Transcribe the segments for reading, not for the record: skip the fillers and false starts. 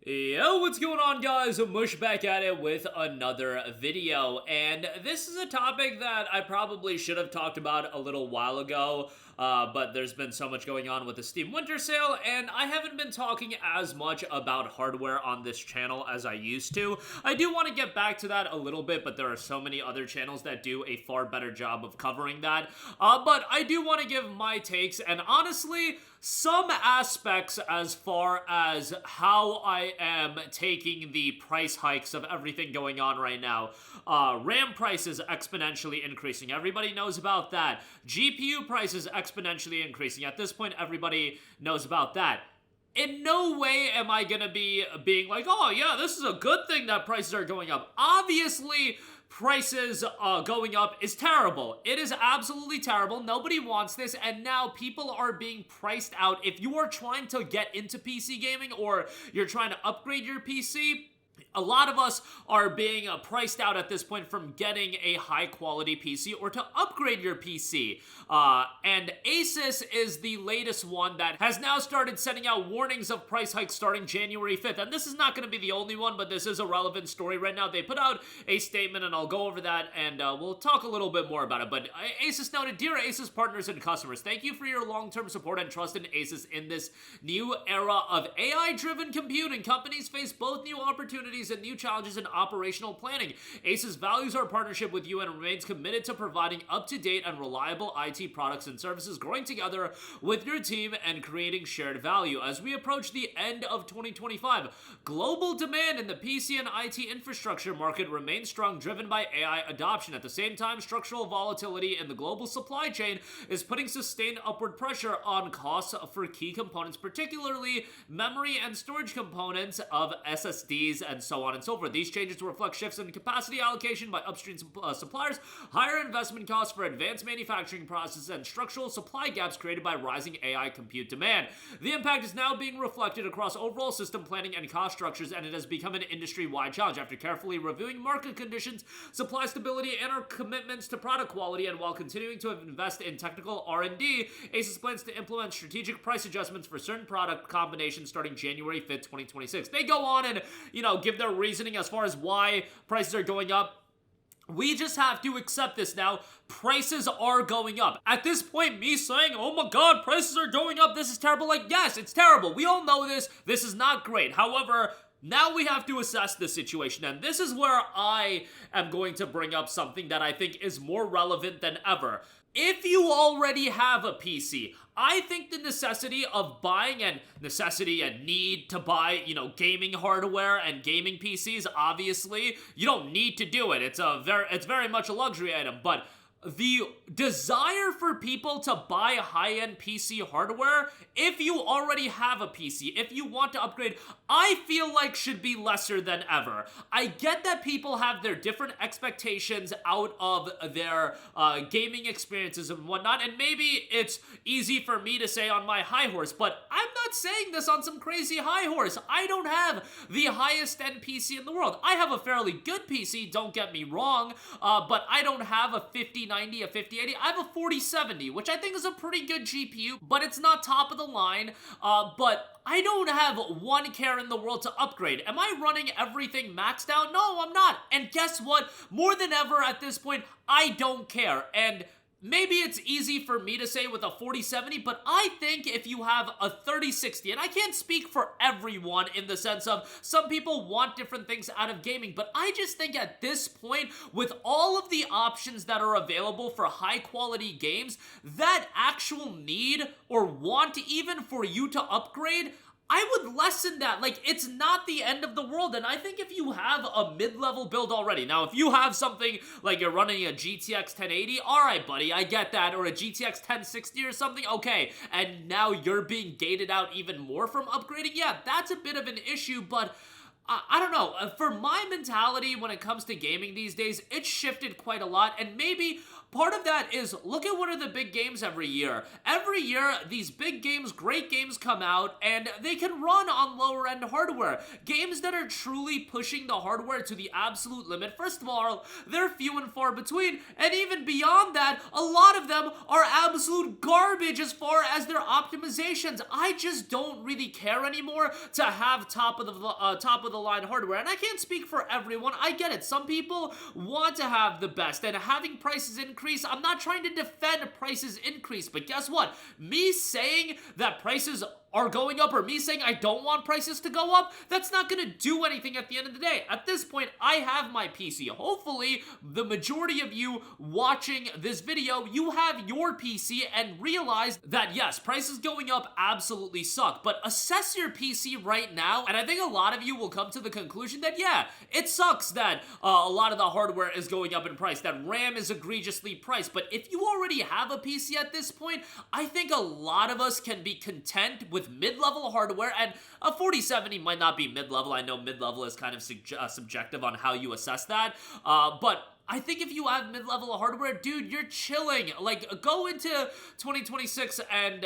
Yo, what's going on, guys? Mush back at it with another video, and this is a topic that I probably should have talked about a little while ago, but there's been so much going on with the Steam Winter Sale, and I haven't been talking as much about hardware on this channel as I used to. I do want to get back to that a little bit, but there are so many other channels that do a far better job of covering that, but I do want to give my takes, and honestly, some aspects as far as how I am taking the price hikes of everything going on right now. RAM prices exponentially increasing. Everybody knows about that. GPU prices exponentially increasing. At this point, everybody knows about that. In no way am I gonna be being like, oh yeah, this is a good thing that prices are going up. Obviously, prices going up is terrible. It is absolutely terrible. Nobody wants this, and now people are being priced out. If you are trying to get into PC gaming or you're trying to upgrade your PC, a lot of us are being priced out at this point from getting a high quality PC or to upgrade your PC. And Asus is the latest one that has now started sending out warnings of price hikes starting January 5th. And this is not going to be the only one, but this is a relevant story right now. They put out a statement, and I'll go over that, and we'll talk a little bit more about it. But Asus noted, "Dear Asus partners and customers, thank you for your long-term support and trust in Asus in this new era of AI-driven computing. Companies face both new opportunities and new challenges in operational planning. Asus values our partnership with you and remains committed to providing up-to-date and reliable IT products and services, growing together with your team and creating shared value. As we approach the end of 2025, global demand in the PC and IT infrastructure market remains strong, driven by AI adoption. At the same time, structural volatility in the global supply chain is putting sustained upward pressure on costs for key components, particularly memory and storage components of SSDs and so on and so forth. These changes reflect shifts in capacity allocation by upstream suppliers, higher investment costs for advanced manufacturing processes, and structural supply gaps created by rising AI compute demand. The impact is now being reflected across overall system planning and cost structures, and it has become an industry-wide challenge. After carefully reviewing market conditions, supply stability, and our commitments to product quality, and while continuing to invest in technical R&D, Asus plans to implement strategic price adjustments for certain product combinations starting January 5th, 2026. They go on and, give their reasoning as far as why prices are going up. We just have to accept this now. Prices are going up. At this point, me saying, oh my god, prices are going up, this is terrible, like, yes, it's terrible. We all know this. This is not great. However, now we have to assess the situation, and this is where I am going to bring up something that I think is more relevant than ever. If you already have a PC, I think the necessity of buying and need to buy, gaming hardware and gaming PCs, obviously, you don't need to do it. It's very much a luxury item, but the desire for people to buy high-end PC hardware, if you already have a PC, if you want to upgrade, I feel like should be lesser than ever. I get that people have their different expectations out of their gaming experiences and whatnot, and maybe it's easy for me to say on my high horse, but I'm not saying this on some crazy high horse. I don't have the highest end PC in the world. I have a fairly good PC, don't get me wrong, but I don't have a 5090, a 5080. I have a 4070, which I think is a pretty good GPU, but it's not top of the line, but I don't have one care in the world to upgrade. Am I running everything maxed out? No, I'm not. And guess what? More than ever at this point, I don't care. And maybe it's easy for me to say with a 4070, but I think if you have a 3060, and I can't speak for everyone in the sense of some people want different things out of gaming, but I just think at this point, with all of the options that are available for high quality games, that actual need or want even for you to upgrade, I would lessen that. Like, it's not the end of the world, and I think if you have a mid-level build already, now if you have something like you're running a GTX 1080, alright buddy, I get that, or a GTX 1060 or something, okay, and now you're being gated out even more from upgrading, yeah, that's a bit of an issue, but I don't know, for my mentality when it comes to gaming these days, it's shifted quite a lot, and maybe part of that is look at what are the big games every year. Every year, these big games, great games come out, and they can run on lower end hardware. Games that are truly pushing the hardware to the absolute limit, first of all, they're few and far between, and even beyond that, a lot of them are absolute garbage as far as their optimizations. I just don't really care anymore to have top of the line hardware, and I can't speak for everyone. I get it. Some people want to have the best, and having prices increase, I'm not trying to defend prices increase, but guess what? Me saying that prices are going up, or me saying I don't want prices to go up, that's not gonna do anything at the end of the day. At this point, I have my PC. Hopefully, the majority of you watching this video, you have your PC and realize that yes, prices going up absolutely suck, but assess your PC right now, and I think a lot of you will come to the conclusion that yeah, it sucks that a lot of the hardware is going up in price, that RAM is egregiously priced, but if you already have a PC at this point, I think a lot of us can be content with mid-level hardware, and a 4070 might not be mid-level. I know mid-level is kind of subjective on how you assess that, but I think if you have mid-level hardware, dude, you're chilling. Like, go into 2026 and,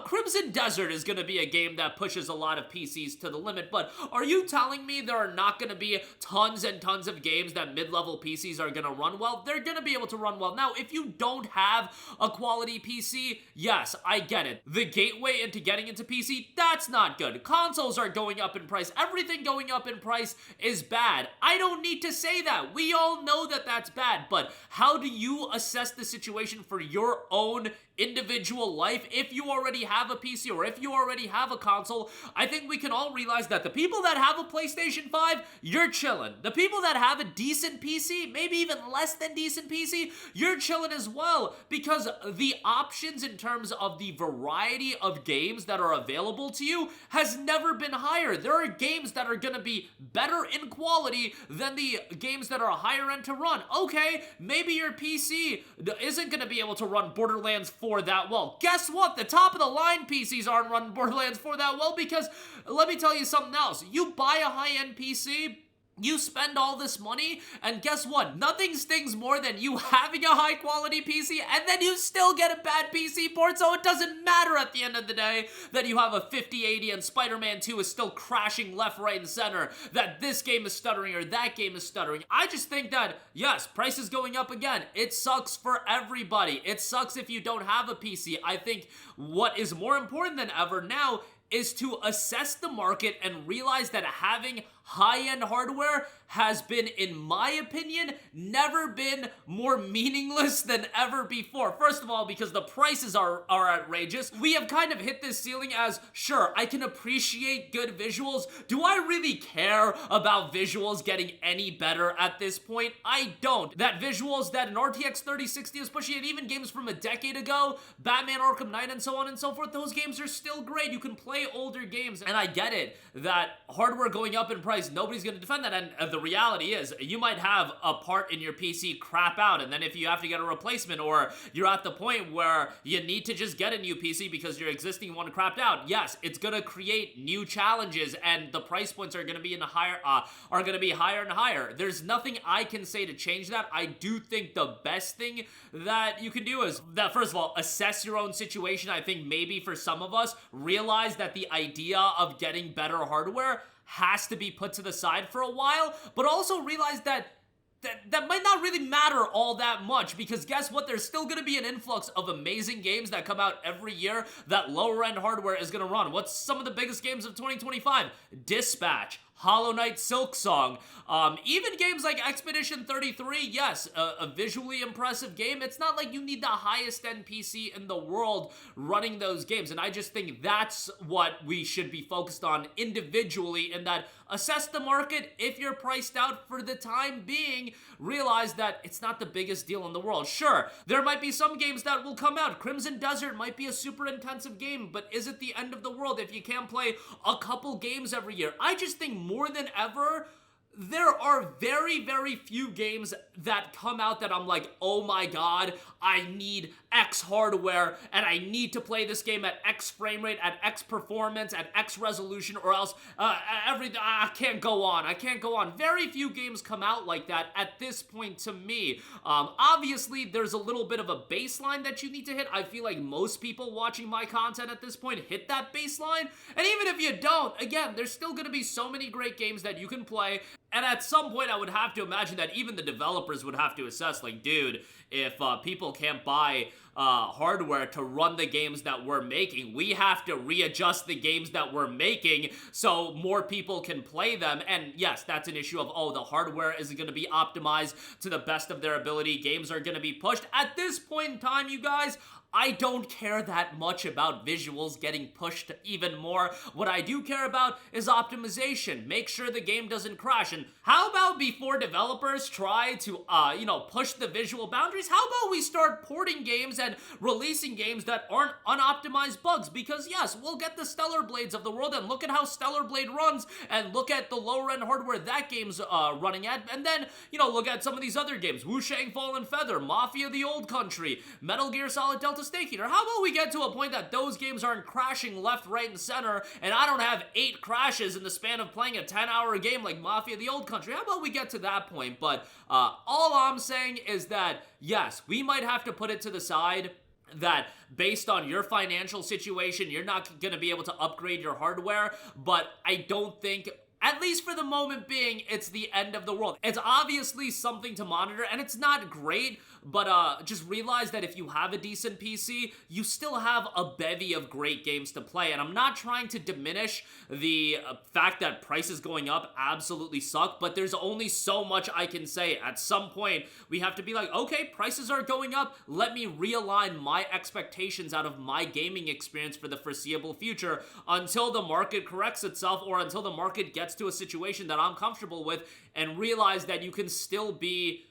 Crimson Desert is going to be a game that pushes a lot of PCs to the limit, but are you telling me there are not going to be tons and tons of games that mid-level PCs are going to run well? They're going to be able to run well. Now, if you don't have a quality PC, yes, I get it. The gateway into getting into PC, that's not good. Consoles are going up in price. Everything going up in price is bad. I don't need to say that. We all know that that's bad, but how do you assess the situation for your own individual life? If you already have a PC or if you already have a console, I think we can all realize that the people that have a PlayStation 5, you're chilling. The people that have a decent PC, maybe even less than decent PC, you're chilling as well, because the options in terms of the variety of games that are available to you has never been higher. There are games that are going to be better in quality than the games that are higher end to run. Okay, maybe your PC isn't going to be able to run Borderlands 4 that well. Guess what? The top of the line PCs aren't running Borderlands 4 that well, because let me tell you something else. You buy a high-end PC, you spend all this money, and guess what? Nothing stings more than you having a high-quality PC, and then you still get a bad PC port, so it doesn't matter at the end of the day that you have a 5080 and Spider-Man 2 is still crashing left, right, and center, that this game is stuttering or that game is stuttering. I just think that, yes, prices going up again. It sucks for everybody. It sucks if you don't have a PC. I think what is more important than ever now is to assess the market and realize that having high-end hardware has been, in my opinion, never been more meaningless than ever before. First of all, because the prices are outrageous. We have kind of hit this ceiling as, sure, I can appreciate good visuals. Do I really care about visuals getting any better at this point? I don't. That visuals that an RTX 3060 is pushing, and even games from a decade ago, Batman Arkham Knight and so on and so forth, those games are still great. You can play older games, and I get it that hardware going up in price, nobody's going to defend that, and the reality is you might have a part in your PC crap out, and then if you have to get a replacement, or you're at the point where you need to just get a new PC because your existing one crapped out, yes, it's going to create new challenges, and the price points are going to be higher and higher. There's nothing I can say to change that. I do think the best thing that you can do is that, first of all, assess your own situation. I think maybe for some of us, realize that the idea of getting better hardware has to be put to the side for a while, but also realize that that might not really matter all that much, because guess what? There's still going to be an influx of amazing games that come out every year that lower end hardware is going to run. What's some of the biggest games of 2025? Dispatch, Hollow Knight, Silksong, even games like Expedition 33, yes, a visually impressive game. It's not like you need the highest end PC in the world running those games, and I just think that's what we should be focused on individually, in that assess the market. If you're priced out for the time being, realize that it's not the biggest deal in the world. Sure, there might be some games that will come out. Crimson Desert might be a super intensive game, but is it the end of the world if you can't play a couple games every year? I just think more than ever, there are very, very few games that come out that I'm like, oh my god, I need X hardware and I need to play this game at X frame rate, at X performance, at X resolution, or else everything, I can't go on. I can't go on. Very few games come out like that at this point to me. Obviously, there's a little bit of a baseline that you need to hit. I feel like most people watching my content at this point hit that baseline. And even if you don't, again, there's still going to be so many great games that you can play. And at some point, I would have to imagine that even the developers would have to assess, like, dude, if people can't buy hardware to run the games that we're making, we have to readjust the games that we're making so more people can play them. And yes, that's an issue of, oh, the hardware isn't going to be optimized to the best of their ability. Games are going to be pushed. At this point in time, you guys, I don't care that much about visuals getting pushed even more. What I do care about is optimization. Make sure the game doesn't crash. And how about before developers try to, push the visual boundaries, how about we start porting games and releasing games that aren't unoptimized bugs? Because yes, we'll get the Stellar Blades of the world and look at how Stellar Blade runs and look at the lower end hardware that game's running at. And then, look at some of these other games. Wu Shang Fallen Feather, Mafia the Old Country, Metal Gear Solid Delta Snake Eater. How about we get to a point that those games aren't crashing left, right, and center, and I don't have 8 crashes in the span of playing a 10-hour game like Mafia the Old Country? How about we get to that point? But all I'm saying is that, yes, we might have to put it to the side that based on your financial situation, you're not going to be able to upgrade your hardware, but I don't think, at least for the moment being, it's the end of the world. It's obviously something to monitor, and it's not great, but just realize that if you have a decent PC, you still have a bevy of great games to play. And I'm not trying to diminish the fact that prices going up absolutely suck, but there's only so much I can say. At some point, we have to be like, okay, prices are going up. Let me realign my expectations out of my gaming experience for the foreseeable future until the market corrects itself or until the market gets to a situation that I'm comfortable with, and realize that you can still be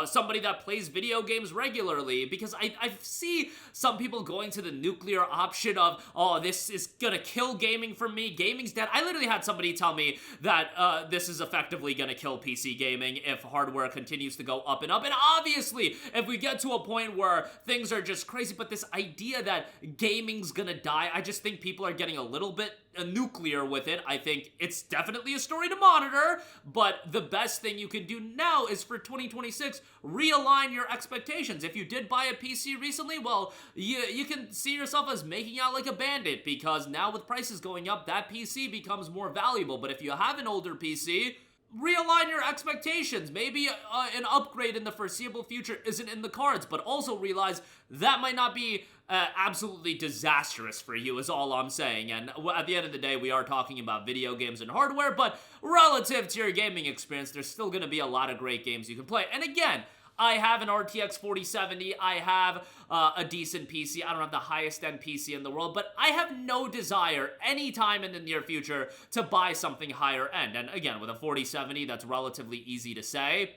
somebody that plays video games regularly. Because I see some people going to the nuclear option of, oh, this is gonna kill gaming for me, gaming's dead. I literally had somebody tell me that this is effectively gonna kill PC gaming if hardware continues to go up and up. And obviously, if we get to a point where things are just crazy, but this idea that gaming's gonna die, I just think people are getting a little bit nuclear with it. I think it's definitely a story to monitor, but the best thing you can do now is for 2026, realign your expectations. If you did buy a PC recently, well, you can see yourself as making out like a bandit, because now with prices going up, that PC becomes more valuable. But if you have an older PC, realign your expectations. Maybe an upgrade in the foreseeable future isn't in the cards, but also realize that might not be absolutely disastrous for you, is all I'm saying. And at the end of the day, we are talking about video games and hardware, but relative to your gaming experience, there's still going to be a lot of great games you can play. And again, I have an RTX 4070, I have a decent PC, I don't have the highest end PC in the world, but I have no desire anytime in the near future to buy something higher end. And again, with a 4070, that's relatively easy to say.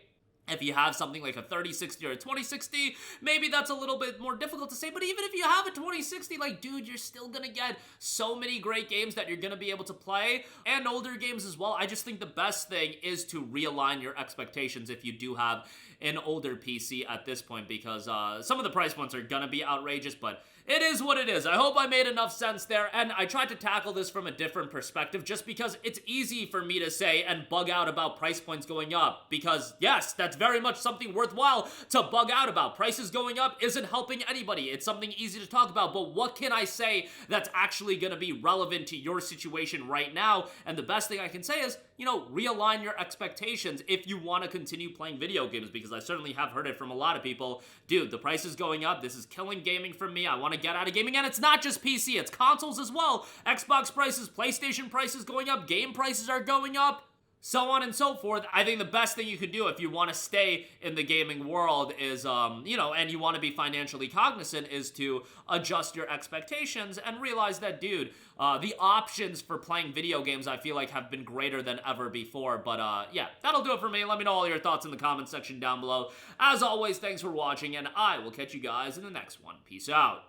If you have something like a 3060 or a 2060, maybe that's a little bit more difficult to say. But even if you have a 2060, like, dude, you're still gonna get so many great games that you're gonna be able to play, and older games as well. I just think the best thing is to realign your expectations if you do have an older PC at this point, because some of the price points are gonna be outrageous, but it is what it is. I hope I made enough sense there, and I tried to tackle this from a different perspective just because it's easy for me to say and bug out about price points going up, because yes, that's very much something worthwhile to bug out about. Prices going up isn't helping anybody. It's something easy to talk about, but what can I say that's actually gonna be relevant to your situation right now? And the best thing I can say is, realign your expectations if you want to continue playing video games, because I certainly have heard it from a lot of people. Dude, the price is going up. This is killing gaming for me. I want to get out of gaming. And it's not just PC, it's consoles as well. Xbox prices, PlayStation prices going up, game prices are going up, so on and so forth. I think the best thing you could do if you want to stay in the gaming world is, and you want to be financially cognizant, is to adjust your expectations and realize that, dude, the options for playing video games, I feel like, have been greater than ever before. But yeah, that'll do it for me. Let me know all your thoughts in the comment section down below. As always, thanks for watching, and I will catch you guys in the next one. Peace out.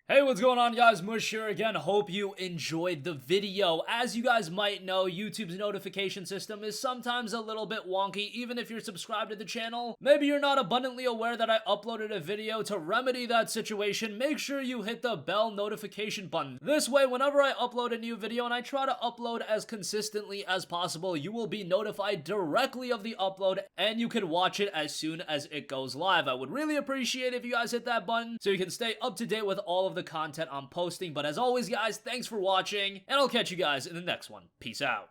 Hey, what's going on, guys? Mush here again. Hope you enjoyed the video. As you guys might know, YouTube's notification system is sometimes a little bit wonky, even if you're subscribed to the channel. Maybe you're not abundantly aware that I uploaded a video. To remedy that situation, make sure you hit the bell notification button. This way, whenever I upload a new video, and I try to upload as consistently as possible, you will be notified directly of the upload, and you can watch it as soon as it goes live. I would really appreciate if you guys hit that button so you can stay up to date with all of the content I'm posting. But as always, guys, thanks for watching, and I'll catch you guys in the next one. Peace out.